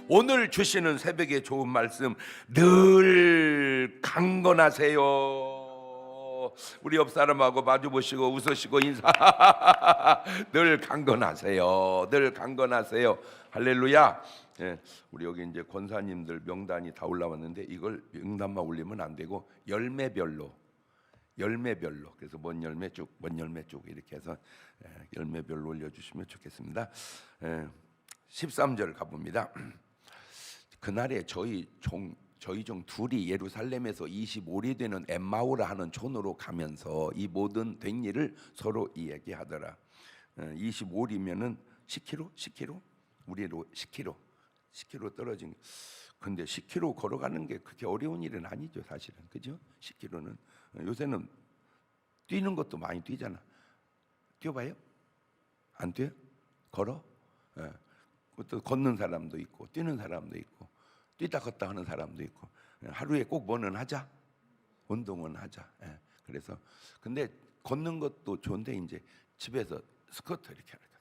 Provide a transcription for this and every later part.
오늘 주시는 새벽의 좋은 말씀, 늘 강건하세요. 우리 옆 사람하고 마주 보시고 웃으시고 인사. 늘 강건하세요. 늘 강건하세요. 할렐루야. 예, 우리 여기 이제 권사님들 명단이 다 올라왔는데 이걸 명단만 올리면 안 되고 열매별로 그래서 먼 열매 쭉 이렇게 해서 열매별로 올려주시면 좋겠습니다. 13절 가봅니다. 그날에 저희 종 둘이 예루살렘에서 25리 되는 엠마오라 하는 촌으로 가면서 이 모든 된 일을 서로 이야기하더라. 25리면은 10km? 우리로 10km 떨어진. 근데 10km 걸어가는 게 그렇게 어려운 일은 아니죠, 사실은. 그죠? 10km는 요새는 뛰는 것도 많이 뛰잖아. 뛰어봐요? 안 뛰어? 걸어? 또 걷는 사람도 있고 뛰는 사람도 있고 뛰다 걷다 하는 사람도 있고 하루에 꼭 뭐는 하자. 운동은 하자. 그래서 근데 걷는 것도 좋은데 이제 집에서 스쿼트 이렇게 하는 거야.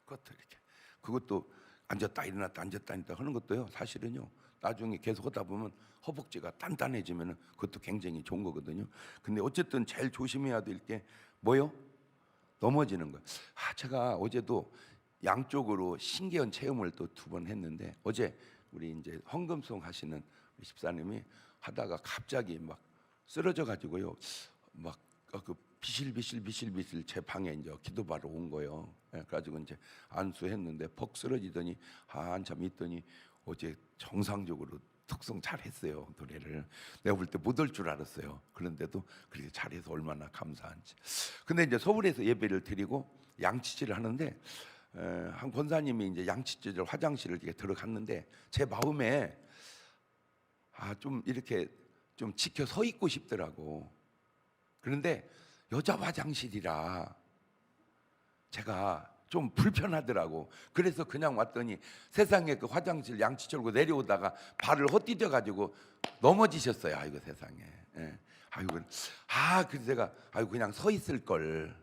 스쿼트 이렇게. 그것도 앉았다 일어났다 앉았다 일어났다 하는 것도요. 사실은요. 나중에 계속 하다 보면 허벅지가 단단해지면 그것도 굉장히 좋은 거거든요. 근데 어쨌든 제일 조심해야 될 게 뭐요? 넘어지는 거예요. 제가 어제도 양쪽으로 신기한 체험을 또 2번 했는데 어제 우리 이제 헌금송 하시는 우리 집사님이 하다가 갑자기 막 쓰러져 가지고요. 막 그 비실비실 제 방에 이제 기도바로 온 거예요. 그래가지고 이제 안수했는데 퍽 쓰러지더니 한참 있더니 어제 정상적으로 특송 잘했어요. 노래를 내가 볼 때 못 올 줄 알았어요. 그런데도 그렇게 잘해서 얼마나 감사한지. 근데 이제 서울에서 예배를 드리고 양치질을 하는데 한 권사님이 이제 양치질 화장실을 이렇게 들어갔는데 제 마음에 좀 이렇게 좀 지켜 서 있고 싶더라고. 그런데 여자 화장실이라 제가 좀 불편하더라고. 그래서 그냥 왔더니 세상에 그 화장실 양치 절고 내려오다가 발을 헛디뎌 가지고 넘어지셨어요. 아이고 세상에. 그래서 제가 그냥 서 있을 걸.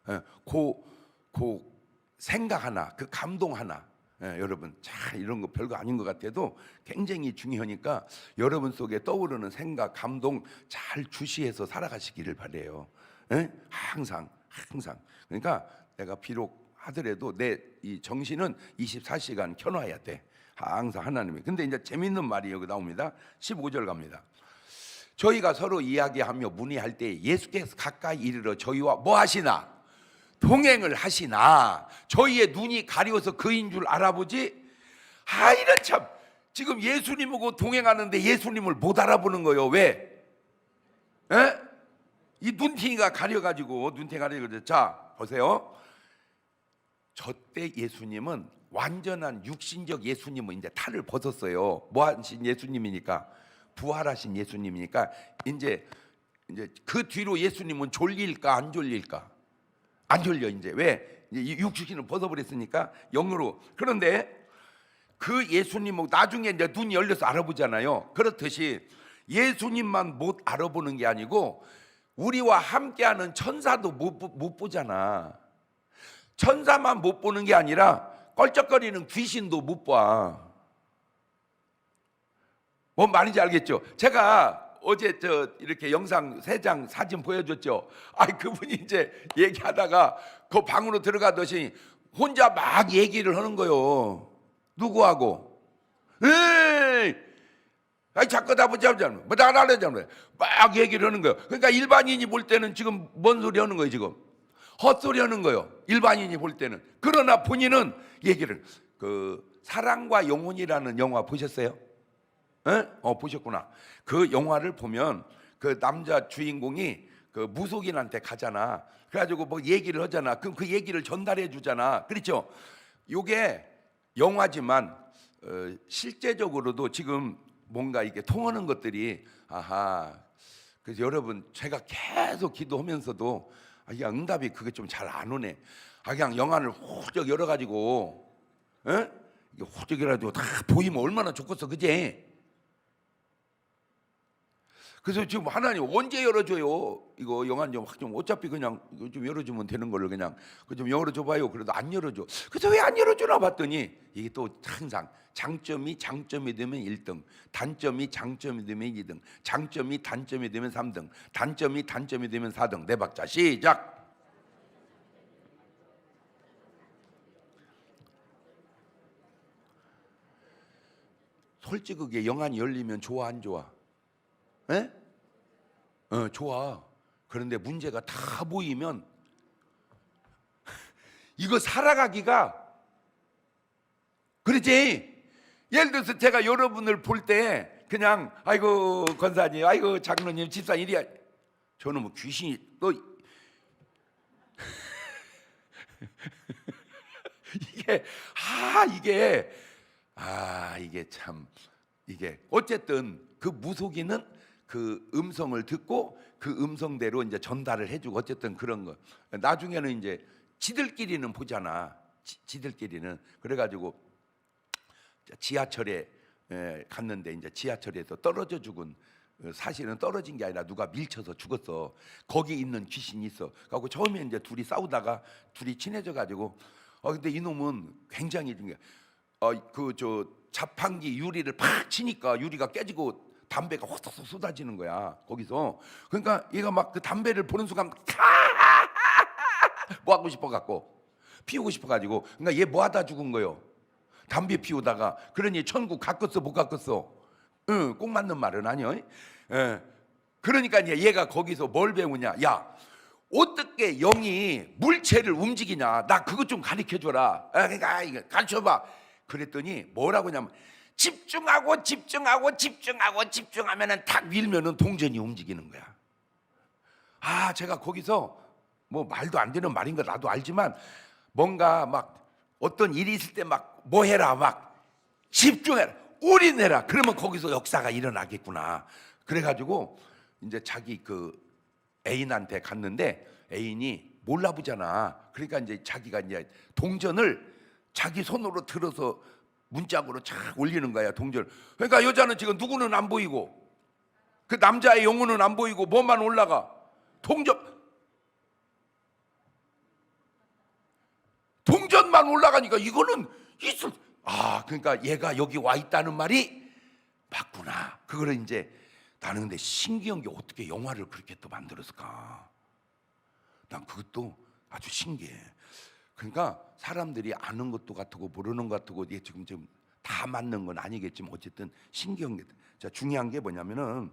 그 생각 하나, 그 감동 하나. 여러분, 이런 거 별거 아닌 것 같아도 굉장히 중요하니까 여러분 속에 떠오르는 생각, 감동 잘 주시해서 살아가시기를 바래요. 항상. 그러니까 내가 비록 하더라도 내 이 정신은 24시간 켜놔야 돼. 항상 하나님이. 근데 이제 재밌는 말이 여기 나옵니다. 15절 갑니다. 저희가 서로 이야기하며 문의할 때 예수께서 가까이 이르러 저희와 뭐 하시나? 동행을 하시나? 저희의 눈이 가려워서 그인 줄 알아보지? 이런 참. 지금 예수님하고 동행하는데 예수님을 못 알아보는 거예요. 왜? 이 눈탱이가 가려가지고 자 보세요. 저때 예수님은 완전한 육신적 예수님은 이제 탈을 벗었어요. 뭐 하신 예수님이니까? 부활하신 예수님이니까 이제 그 뒤로 예수님은 졸릴까 안 졸릴까? 안 졸려. 이제 왜? 이제 육신을 벗어버렸으니까 영으로. 그런데 그 예수님은 나중에 이제 눈이 열려서 알아보잖아요. 그렇듯이 예수님만 못 알아보는 게 아니고 우리와 함께하는 천사도 못 보잖아. 천사만 못 보는 게 아니라 껄쩍거리는 귀신도 못 봐. 뭔 말인지 알겠죠? 제가 어제 이렇게 영상 3장 사진 보여줬죠. 그분이 이제 얘기하다가 그 방으로 들어가더니 혼자 막 얘기를 하는 거요. 누구하고? 자꾸 다 보자면 뭐 다 알아내자면 막 얘기를 하는 거예요. 그러니까 일반인이 볼 때는 지금 뭔 소리 하는 거예요? 지금 헛소리 하는 거예요. 일반인이 볼 때는. 그러나 본인은 얘기를. 그 사랑과 영혼이라는 영화 보셨어요? 보셨구나. 그 영화를 보면 그 남자 주인공이 그 무속인한테 가잖아. 그래가지고 뭐 얘기를 하잖아. 그럼 그 얘기를 전달해 주잖아. 그렇죠? 요게 영화지만 실제적으로도 지금 뭔가 이게 통하는 것들이 그래서 여러분 제가 계속 기도하면서도 그냥 응답이 그게 좀 잘 안 오네. 그냥 영안을 훌쩍 열어가지고 이게 훌쩍 열어가지고 다 보이면 얼마나 좋겠어, 그지? 그래서 지금 하나님 언제 열어줘요? 이거 영안 좀 확 좀 어차피 그냥 이거 좀 열어주면 되는 거를 그냥 그 좀 열어줘봐요. 그래도 안 열어줘. 그래서 왜 안 열어주나 봤더니 이게 또 항상 장점이 되면 1등, 단점이 장점이 되면 2등, 장점이 단점이 되면 3등, 단점이 되면 4등. 네 박자 시작. 솔직하게 영안이 열리면 좋아 안 좋아? 에? 좋아. 그런데 문제가 다 보이면 이거 살아가기가 그러지. 예를 들어서 제가 여러분을 볼 때 그냥 아이고 권사님, 아이고 장로님, 집사님 이리야. 저는 뭐 귀신이 또 이게 참 이게 어쨌든 그 무속인은 그 음성을 듣고 그 음성대로 이제 전달을 해주고 어쨌든 그런 거. 나중에는 이제 지들끼리는 보잖아. 지들끼리는 그래가지고 지하철에 갔는데 이제 지하철에서 떨어져 죽은, 사실은 떨어진 게 아니라 누가 밀쳐서 죽었어. 거기 있는 귀신이 있어. 그래서 처음에 이제 둘이 싸우다가 둘이 친해져 가지고 근데 이놈은 굉장히 그 자판기 유리를 팍 치니까 유리가 깨지고 담배가 확 쏟아지는 거야 거기서. 그러니까 얘가 막 그 담배를 보는 순간 뭐 하고 싶어 갖고 피우고 싶어 가지고, 그러니까 얘 뭐 하다 죽은 거요? 담배 피우다가. 그러니 천국 갔겠어 못 갔겠어? 응, 꼭 맞는 말은 아니요. 그러니까 얘가 거기서 뭘 배우냐? 야, 어떻게 영이 물체를 움직이냐? 나 그것 좀 가르쳐 줘라. 그러니까 이거 가르쳐 봐. 그랬더니 뭐라고 하냐면 집중하고 집중하면은 탁 밀면은 동전이 움직이는 거야. 제가 거기서 뭐 말도 안 되는 말인 거 나도 알지만 뭔가 막 어떤 일이 있을 때 막 뭐 해라, 막 집중해라, 올인해라. 그러면 거기서 역사가 일어나겠구나. 그래가지고 이제 자기 그 애인한테 갔는데 애인이 몰라 보잖아. 그러니까 이제 자기가 이제 동전을 자기 손으로 들어서 문짝으로 착 올리는 거야, 동전. 그러니까 여자는 지금 누구는 안 보이고 그 남자의 영혼은 안 보이고 뭐만 올라가? 동전만 올라가니까 이거는 있을. 그러니까 얘가 여기 와 있다는 말이 맞구나. 그거를 이제 나는 근데 신기한 게 어떻게 영화를 그렇게 또 만들었을까? 난 그것도 아주 신기해. 그러니까 사람들이 아는 것도 같고 모르는 것 같고 이게 지금 다 맞는 건 아니겠지만 어쨌든 신기한 게, 자, 중요한 게 뭐냐면은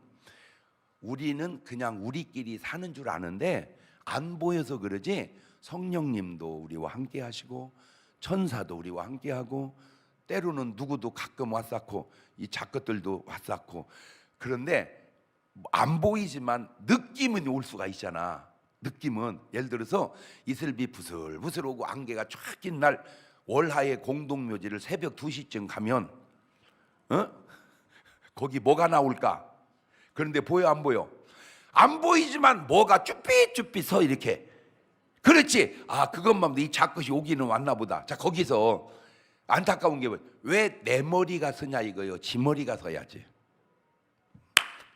우리는 그냥 우리끼리 사는 줄 아는데 안 보여서 그러지 성령님도 우리와 함께 하시고 천사도 우리와 함께 하고 때로는 누구도 가끔 왔었고 이 작것들도 왔었고. 그런데 안 보이지만 느낌은 올 수가 있잖아. 느낌은 예를 들어서 이슬비 부슬부슬 오고 안개가 쫙 낀 날 월하의 공동묘지를 새벽 2시쯤 가면 거기 뭐가 나올까? 그런데 보여 안 보여? 안 보이지만 뭐가 쭈삣쭈삣 서 이렇게. 그렇지. 그것만 이 작것이 오기는 왔나 보다. 자, 거기서 안타까운 게 왜 내 머리가 서냐 이거요. 지 머리가 서야지.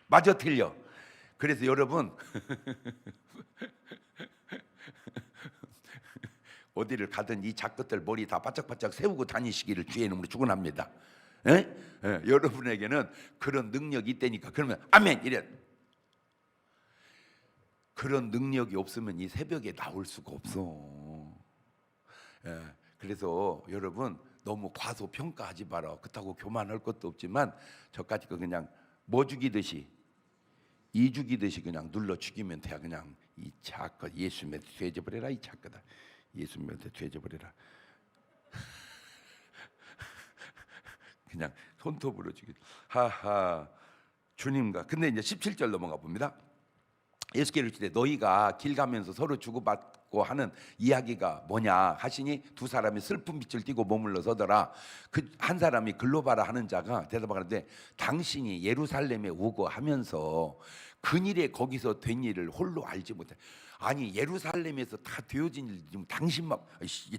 맞아 틀려. 그래서 여러분 어디를 가든 이 작것들 머리 다 바짝바짝 세우고 다니시기를 주의 이름으로 축원합니다. 여러분에게는 그런 능력이 있다니까. 그러면 아멘 이래. 그런 능력이 없으면 이 새벽에 나올 수가 없어. 그래서 여러분 너무 과소평가하지 마라. 그렇다고 교만할 것도 없지만 저까지 그냥 뭐 죽이듯이 이 죽이듯이 그냥 눌러 죽이면 돼. 그냥 이 작것 예수 믿어 죄져버려라. 이 작거다. 예수 믿어 죄져버려라. 그냥 손톱으로 죽이. 하하 주님과. 근데 이제 17절 넘어가 봅니다. 예수께서 이르시되 너희가 길 가면서 서로 주고받고 하는 이야기가 뭐냐 하시니 두 사람이 슬픈 빛을 띠고 머물러 서더라. 그 한 사람이 글로바라 하는 자가 대답하는데 당신이 예루살렘에 오고 하면서 근일에 거기서 된 일을 홀로 알지 못해. 아니 예루살렘에서 다 되어진 일 지금 당신만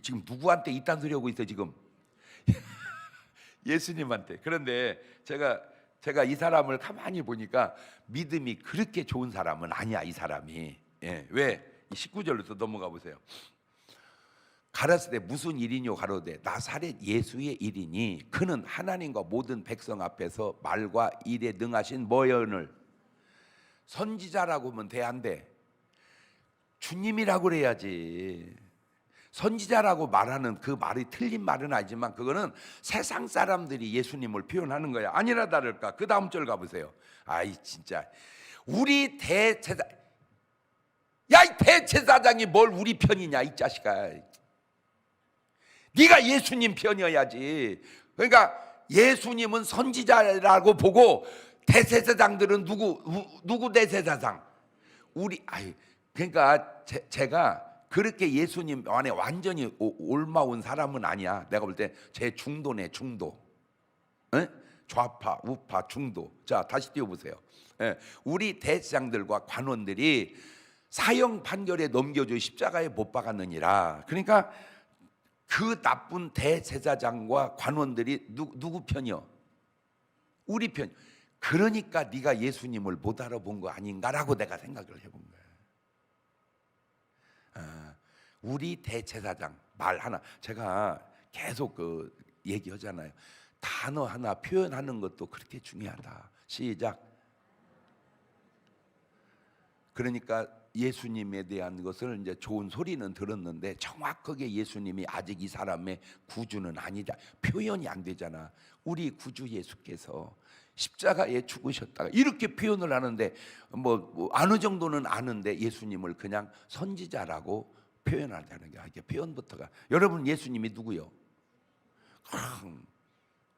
지금 누구한테 이딴 소리 하고 있어 지금? 예수님한테. 그런데 제가 제가 이 사람을 가만히 보니까 믿음이 그렇게 좋은 사람은 아니야, 이 사람이. 예, 왜? 19절로 넘어가 보세요. 가라사대 무슨 일이뇨 가로되 나사렛 예수의 일이니 그는 하나님과 모든 백성 앞에서 말과 일에 능하신 뭐여을 선지자라고 하면 돼, 안 돼? 주님이라고 그래야지. 선지자라고 말하는 그 말이 틀린 말은 아니지만 그거는 세상 사람들이 예수님을 표현하는 거야. 아니나 다를까. 그 다음 절 가보세요. 아이 진짜 우리 대제사, 야 이 대제사장이 뭘 우리 편이냐 이 자식아. 네가 예수님 편이어야지. 그러니까 예수님은 선지자라고 보고 대제사장들은 누구 대제사장? 우리 그러니까 제가 그렇게 예수님 안에 완전히 올마온 사람은 아니야. 내가 볼 때 제 중도네, 중도. 에? 좌파, 우파, 중도. 자, 다시 띄워보세요. 에, 우리 대제사장들과 관원들이 사형 판결에 넘겨져 십자가에 못 박았느니라. 그러니까 그 나쁜 대제사장과 관원들이 누구 편이요? 우리 편. 그러니까 네가 예수님을 못 알아본 거 아닌가라고 내가 생각을 해본 거야. 우리 대제사장 말 하나, 제가 계속 그 얘기하잖아요. 단어 하나 표현하는 것도 그렇게 중요하다. 시작. 그러니까 예수님에 대한 것을 이제 좋은 소리는 들었는데 정확하게 예수님이 아직 이 사람의 구주는 아니다. 표현이 안 되잖아. 우리 구주 예수께서 십자가에 죽으셨다가 이렇게 표현을 하는데 뭐 어느 정도는 아는데 예수님을 그냥 선지자라고 표현하자는 게 이게 표현부터가. 여러분 예수님이 누구요?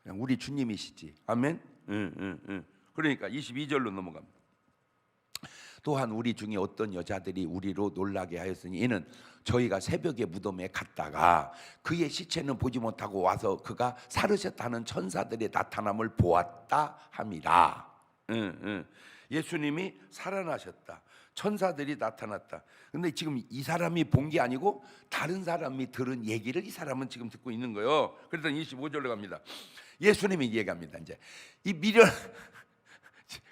그냥 우리 주님이시지. 아멘. 그러니까 22절로 넘어갑니다. 또한 우리 중에 어떤 여자들이 우리로 놀라게 하였으니 이는 저희가 새벽에 무덤에 갔다가 그의 시체는 보지 못하고 와서 그가 살으셨다는 천사들의 나타남을 보았다 함이라. 예수님이 살아나셨다. 천사들이 나타났다. 근데 지금 이 사람이 본 게 아니고 다른 사람이 들은 얘기를 이 사람은 지금 듣고 있는 거예요. 그래서 25절로 갑니다. 예수님이 얘기합니다. 이제 이 미련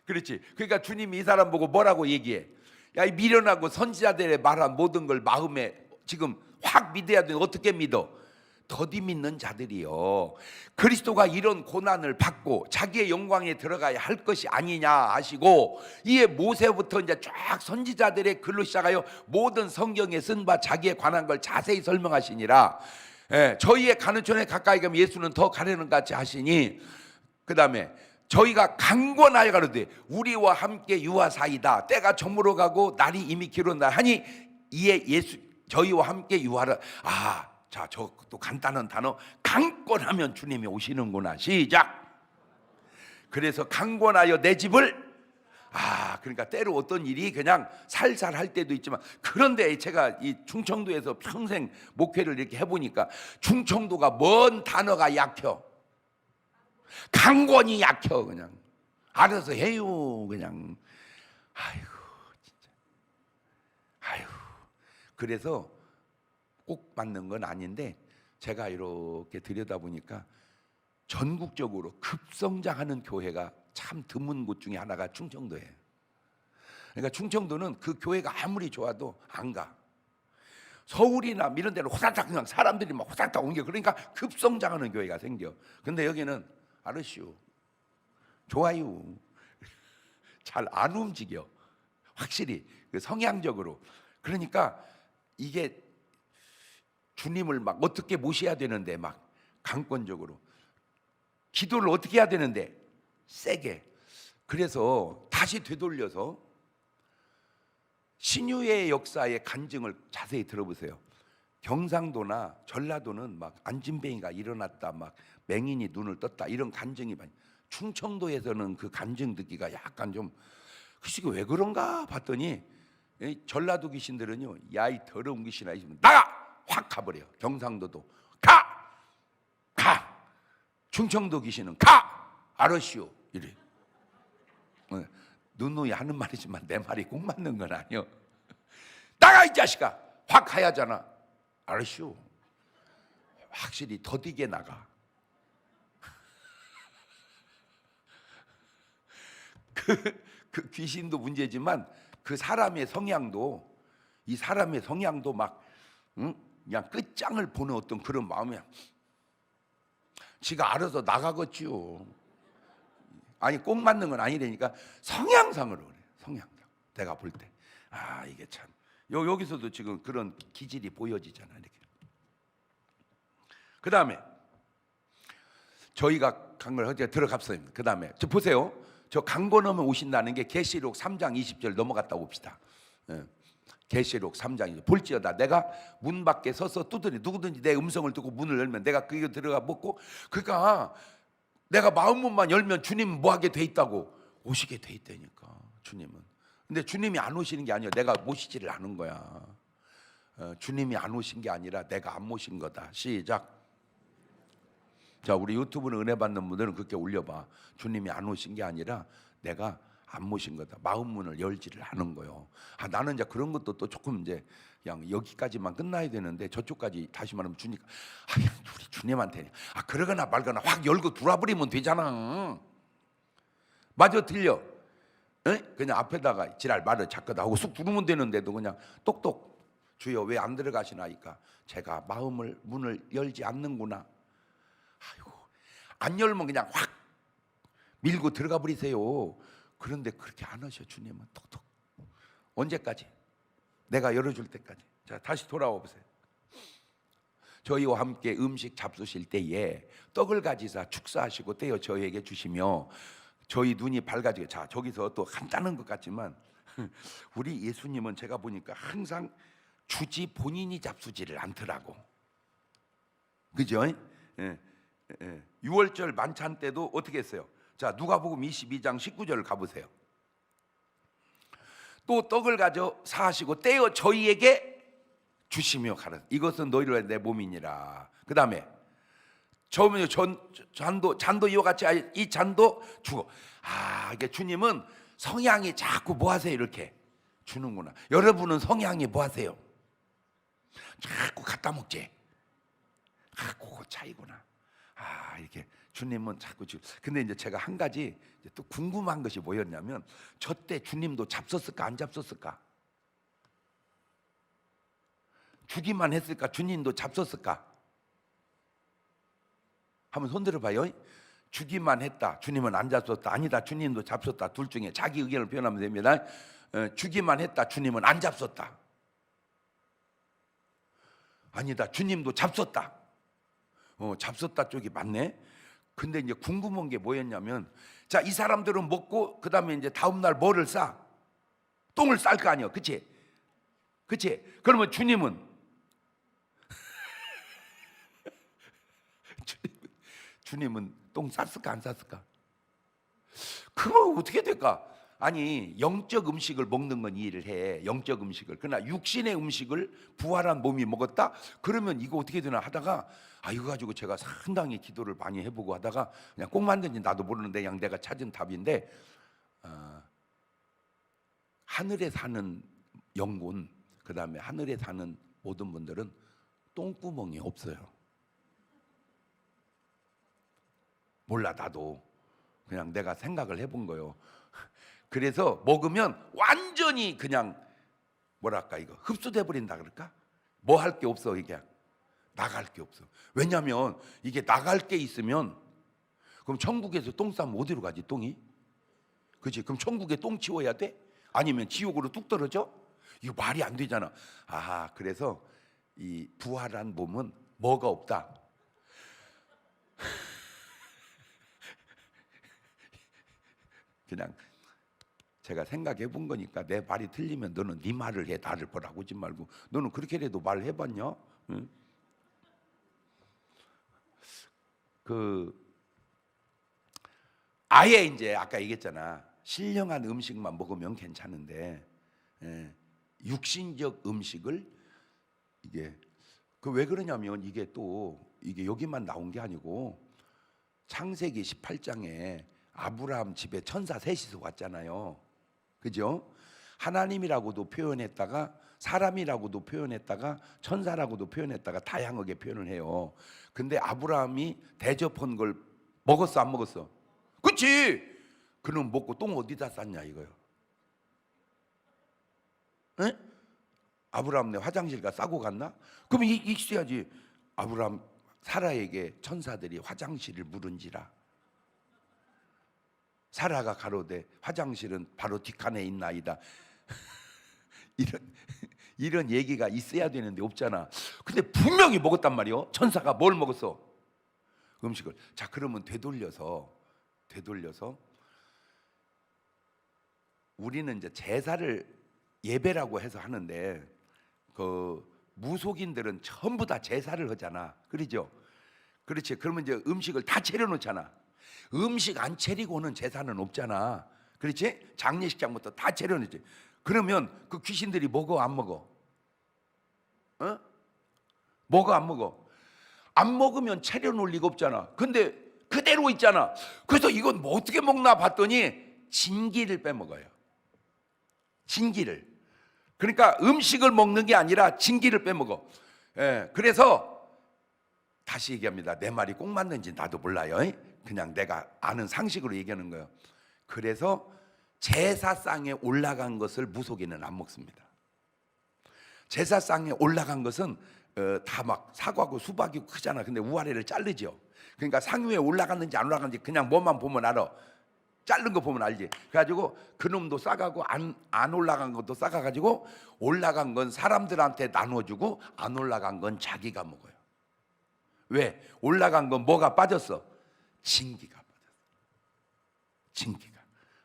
그렇지. 그러니까 주님이 이 사람 보고 뭐라고 얘기해? 야, 이 미련하고 선지자들의 말한 모든 걸 마음에 지금 확 믿어야 돼. 어떻게 믿어? 더디 믿는 자들이요. 그리스도가 이런 고난을 받고 자기의 영광에 들어가야 할 것이 아니냐 하시고 이에 모세부터 이제 쫙 선지자들의 글로 시작하여 모든 성경에 쓴 바 자기에 관한 걸 자세히 설명하시니라. 저희의 가는 촌에 가까이 가면 예수는 더 가려는 같이 하시니 그 다음에 저희가 강권하여 가로되 우리와 함께 유하사이다. 때가 저물어 가고 날이 이미 기른다 하니 이에 예수 저희와 함께 유하라. 자, 저또 간단한 단어 강권하면 주님이 오시는구나. 시작. 그래서 강권하여 내 집을 그러니까 때로 어떤 일이 그냥 살살 할 때도 있지만 그런데 제가 이 충청도에서 평생 목회를 이렇게 해보니까 충청도가 뭔 단어가 약혀. 강권이 약혀. 그냥 알아서 해요. 그냥 아이고 진짜 아이고. 그래서 꼭 맞는 건 아닌데 제가 이렇게 들여다보니까 전국적으로 급성장하는 교회가 참 드문 곳 중에 하나가 충청도예요. 그러니까 충청도는 그 교회가 아무리 좋아도 안 가. 서울이나 이런 데는 호사닥 그냥 사람들이 막 호사닥 옮겨. 그러니까 급성장하는 교회가 생겨. 근데 여기는 알으시오. 좋아요. 잘 안 움직여. 확실히 그 성향적으로. 그러니까 이게 주님을 막 어떻게 모셔야 되는데 막 강권적으로 기도를 어떻게 해야 되는데 세게. 그래서 다시 되돌려서 신유의 역사의 간증을 자세히 들어보세요. 경상도나 전라도는 막 안진뱅이가 일어났다, 막 맹인이 눈을 떴다 이런 간증이 많이. 충청도에서는 그 간증 듣기가 약간 좀 글쎄 왜 그런가 봤더니 전라도 귀신들은요, 야 이 더러운 귀신아 있으면 나가 확 가버려. 경상도도 가. 충청도 귀신은 가. 알았시오 이래. 누누이 하는 말이지만 내 말이 꼭 맞는 건 아니요. 나가 이 자식아. 확 가야잖아. 알았시오. 확실히 더디게 나가. 그 귀신도 문제지만 그 사람의 성향도, 이 사람의 성향도 막 그냥 끝장을 보는 어떤 그런 마음이야. 지가 알아서 나가겠지요. 아니 꼭 맞는 건 아니라니까 성향상으로 그래. 성향상 내가 볼 때 이게 참 여기서도 지금 그런 기질이 보여지잖아. 이렇게. 그 다음에 저희가 간 걸 어제 들어갔어요. 그 다음에 저 보세요. 저 강 건너면 오신다는 게 계시록 3장 20절 넘어갔다 봅시다. 계시록 3장 20절. 볼지어다 내가 문 밖에 서서 두드리, 누구든지 내 음성을 듣고 문을 열면 내가 그에 들어가 먹고, 그러니까 내가 마음문만 열면 주님은 뭐 하게 돼 있다고? 오시게 돼 있다니까 주님은. 근데 주님이 안 오시는 게 아니라 내가 모시지를 않은 거야. 주님이 안 오신 게 아니라 내가 안 모신 거다. 시작. 자, 우리 유튜브는 은혜 받는 분들은 그렇게 올려봐. 주님이 안 오신 게 아니라 내가 안 모신 거다. 마음 문을 열지를 않은 거요. 나는 이제 그런 것도 또 조금 이제 그냥 여기까지만 끝나야 되는데 저쪽까지 다시 말하면 주니까 우리 주님한테 그러거나 말거나 확 열고 들어와버리면 되잖아. 맞아, 틀려. 그냥 앞에다가 지랄 말을 자꾸다 하고 쑥 들으면 되는데도 그냥 똑똑 주여 왜 안 들어가시나이까 제가 마음을 문을 열지 않는구나. 아이고, 안 열면 그냥 확 밀고 들어가 버리세요. 그런데 그렇게 안 하셔 주님은. 톡톡. 언제까지? 내가 열어줄 때까지. 자, 다시 돌아와 보세요. 저희와 함께 음식 잡수실 때에 떡을 가지사 축사하시고 떼어 저희에게 주시며 저희 눈이 밝아지게. 자, 저기서 또 간단한 것 같지만 우리 예수님은 제가 보니까 항상 주지 본인이 잡수지를 않더라고. 그죠? 예. 6월절 만찬 때도 어떻게 했어요? 자, 누가복음 22장 19절을 가보세요. 또 떡을 가져 사하시고 떼어 저희에게 주시며 가라. 이것은 너희를 내 몸이니라. 그 다음에 처음에 잔도 이와 같이 이 잔도 주고. 이게 주님은 성향이 자꾸 뭐 하세요? 이렇게 주는구나. 여러분은 성향이 뭐 하세요? 자꾸 갖다 먹지. 그거 차이구나. 이렇게 주님은 자꾸 근데 이제 제가 한 가지 또 궁금한 것이 뭐였냐면 저 때 주님도 잡섰을까 안 잡섰을까? 주기만 했을까? 주님도 잡섰을까? 한번 손 들어봐요. 주기만 했다. 주님은 안 잡섰다. 아니다. 주님도 잡섰다. 둘 중에 자기 의견을 표현하면 됩니다. 주기만 했다. 주님은 안 잡섰다. 아니다. 주님도 잡섰다. 잡섰다 쪽이 맞네. 근데 이제 궁금한 게 뭐였냐면, 자, 이 사람들은 먹고 그 다음에 이제 다음 날 뭐를 싸? 똥을 쌀 거 아니야, 그치? 그러면 주님은 주님은 똥 쌌을까 안 쌌을까? 그거 어떻게 될까? 아니, 영적 음식을 먹는 건 이해를 해. 영적 음식을. 그러나 육신의 음식을 부활한 몸이 먹었다? 그러면 이거 어떻게 되나 하다가 이거 가지고 제가 상당히 기도를 많이 해보고 하다가 그냥 꼭 만든지 나도 모르는데 그냥 내가 찾은 답인데, 하늘에 사는 영혼, 그 다음에 하늘에 사는 모든 분들은 똥구멍이 없어요. 몰라, 나도 그냥 내가 생각을 해본 거예요. 그래서 먹으면 완전히 그냥 뭐랄까 이거 흡수돼 버린다 그럴까? 뭐 할 게 없어. 이게 나갈 게 없어. 왜냐하면 이게 나갈 게 있으면 그럼 천국에서 똥 싸면 어디로 가지? 똥이? 그렇지? 그럼 천국에 똥 치워야 돼? 아니면 지옥으로 뚝 떨어져? 이거 말이 안 되잖아. 그래서 이 부활한 몸은 뭐가 없다. 그냥 제가 생각해 본 거니까 내 말이 틀리면 너는 네 말을 해. 나를 보라고 하지 말고. 너는 그렇게라도 말해봤냐? 응? 아예 이제 아까 얘기했잖아. 신령한 음식만 먹으면 괜찮은데 육신적 음식을 이게 왜 그러냐면 이게 또 이게 여기만 나온 게 아니고 창세기 18장에 아브라함 집에 천사 셋이서 왔잖아요. 그죠? 하나님이라고도 표현했다가 사람이라고도 표현했다가 천사라고도 표현했다가 다양하게 표현을 해요. 근데 아브라함이 대접한 걸 먹었어 안 먹었어? 그렇지. 그놈 먹고 똥 어디다 쌌냐 이거요. 에? 아브라함 내 화장실 가 싸고 갔나? 그럼 있어야지. 아브라함 사라에게 천사들이 화장실을 물은지라. 사라가 가로되 화장실은 바로 뒷칸에 있나이다. 이런 얘기가 있어야 되는데 없잖아. 근데 분명히 먹었단 말이요. 천사가 뭘 먹었어? 음식을. 자, 그러면 되돌려서 우리는 이제 제사를 예배라고 해서 하는데 그 무속인들은 전부 다 제사를 하잖아. 그러죠? 그렇지. 그러면 이제 음식을 다 차려놓잖아. 음식 안 차리고는 제사는 없잖아. 그렇지? 장례식장부터 다 차려놓지. 그러면 그 귀신들이 먹어 안 먹어? 어? 먹어 안 먹어? 안 먹으면 차려놓을 리가 없잖아. 근데 그대로 있잖아. 그래서 이건 뭐 어떻게 먹나 봤더니 진기를 빼먹어요. 진기를. 그러니까 음식을 먹는 게 아니라 진기를 빼먹어. 예, 그래서 다시 얘기합니다. 내 말이 꼭 맞는지 나도 몰라요. 그냥 내가 아는 상식으로 얘기하는 거예요. 그래서 제사상에 올라간 것을 무속인은 안 먹습니다. 제사상에 올라간 것은 다 막 사과고 수박이고 크잖아. 근데 우아래를 자르죠. 그러니까 상 위에 올라갔는지 안 올라갔는지 그냥 뭐만 보면 알아. 자른 거 보면 알지. 그래가지고 그놈도 싸가고 안 올라간 것도 싸가가지고 올라간 건 사람들한테 나눠주고 안 올라간 건 자기가 먹어요. 왜? 올라간 건 뭐가 빠졌어? 진기가 빠졌어. 진기가.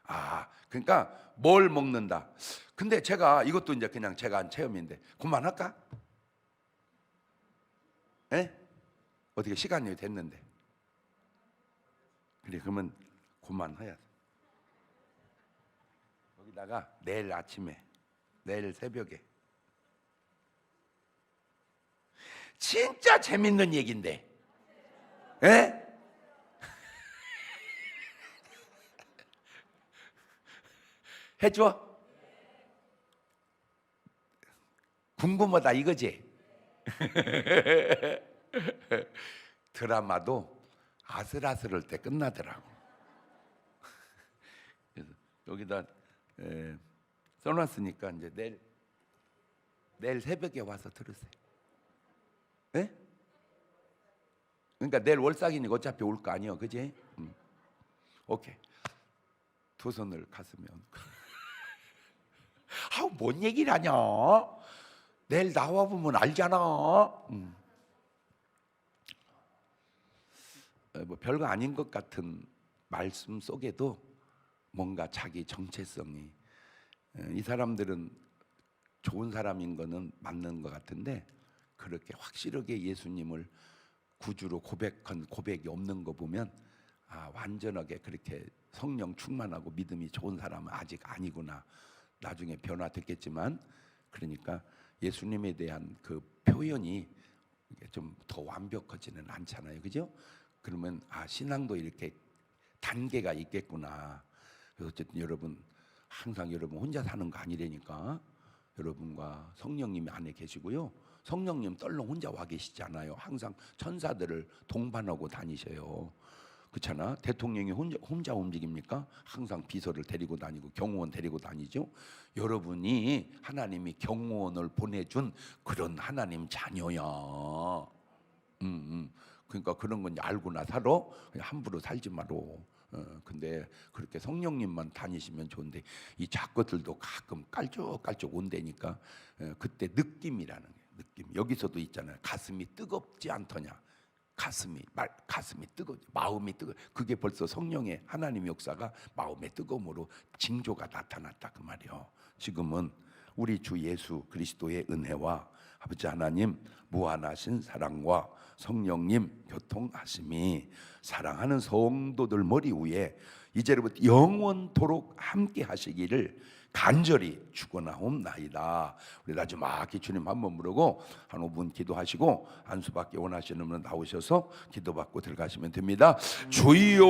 아, 그러니까 뭘 먹는다. 근데 제가 이것도 이제 그냥 제가 한 체험인데 그만할까? 에? 어떻게 시간이 됐는데. 그래, 그러면 그만해야 돼. 여기다가 내일 아침에, 내일 새벽에 진짜 재밌는 얘기인데, 에? 해줘? 궁금하다 이거지? 드라마도 아슬아슬할 때 끝나더라고. 그래서 여기다 써놨으니까 이제 내일 새벽에 와서 들으세요. 네? 그러니까 내일 월삭이니까 어차피 올 거 아니에요, 그지? 오케이. 두 손을 가슴에 얹고. 아우, 뭔 얘기를 하냐? 내일 나와 보면 알잖아. 뭐 별거 아닌 것 같은 말씀 속에도 뭔가 자기 정체성이, 이 사람들은 좋은 사람인 거는 맞는 것 같은데 그렇게 확실하게 예수님을 구주로 고백한 고백이 없는 거 보면 완전하게 그렇게 성령 충만하고 믿음이 좋은 사람은 아직 아니구나. 나중에 변화됐겠지만, 그러니까 예수님에 대한 그 표현이 좀 더 완벽하지는 않잖아요, 그죠? 그러면 신앙도 이렇게 단계가 있겠구나. 그래서 어쨌든 여러분 항상 여러분 혼자 사는 거 아니라니까. 여러분과 성령님이 안에 계시고요. 성령님 떨렁 혼자 와 계시지 않아요. 항상 천사들을 동반하고 다니셔요. 그렇잖아. 대통령이 혼자 움직입니까? 항상 비서를 데리고 다니고 경호원 데리고 다니죠. 여러분이 하나님이 경호원을 보내준 그런 하나님 자녀야. 그러니까 그런 건 알고나 살아. 그냥 함부로 살지 마로. 근데 그렇게 성령님만 다니시면 좋은데 이 작것들도 가끔 깔짝깔짝 온다니까. 그때 느낌이라는 게, 느낌. 여기서도 있잖아요. 가슴이 뜨겁지 않더냐. 가슴이 뜨거, 마음이 뜨거. 그게 벌써 성령의 하나님의 역사가 마음의 뜨거움으로 징조가 나타났다 그 말이요. 지금은 우리 주 예수 그리스도의 은혜와 아버지 하나님 무한하신 사랑과 성령님 교통하심이 사랑하는 성도들 머리 위에 이제부터 영원토록 함께 하시기를 간절히 축원하옵나이다. 우리 마지막에 주님 한번 부르고 한 5분 기도하시고 안수받기 원하시는 분 나오셔서 기도받고 들어가시면 됩니다. 주여.